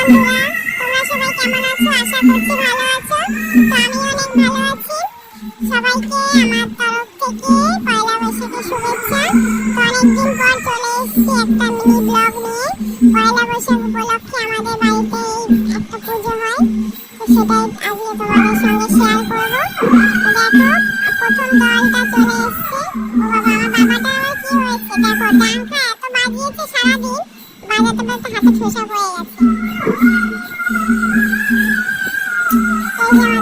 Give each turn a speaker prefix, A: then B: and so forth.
A: বন্ধুরা, তোমরা সবাই কেমন আছো? আশা করছি ভালো আছো। তো আমি অনেক ভালো আছি। সবাইকে আমার তরফ থেকে পয়লা বৈশাখের শুভেচ্ছা। তো অনেকদিন পর চলে এসেছি একটা মিনি ব্লগ নিয়ে। পয়লা বৈশাখ উপলক্ষে আমাদের বাড়িতে একটা পুজো হয়, তো সেটাই আজকে তোমাদের সঙ্গে শেয়ার করব। তো দেখো, প্রথম দলটা চলে এসেছে। ও বাবা, আমার বাবাটা আবার কি হয়েছে দেখো, ডাঙ্কা এত বাজিয়েছে সারাদিন, বাজাতে বাজাতে হাতে ঠোসা পড়ে গেছে। এই যে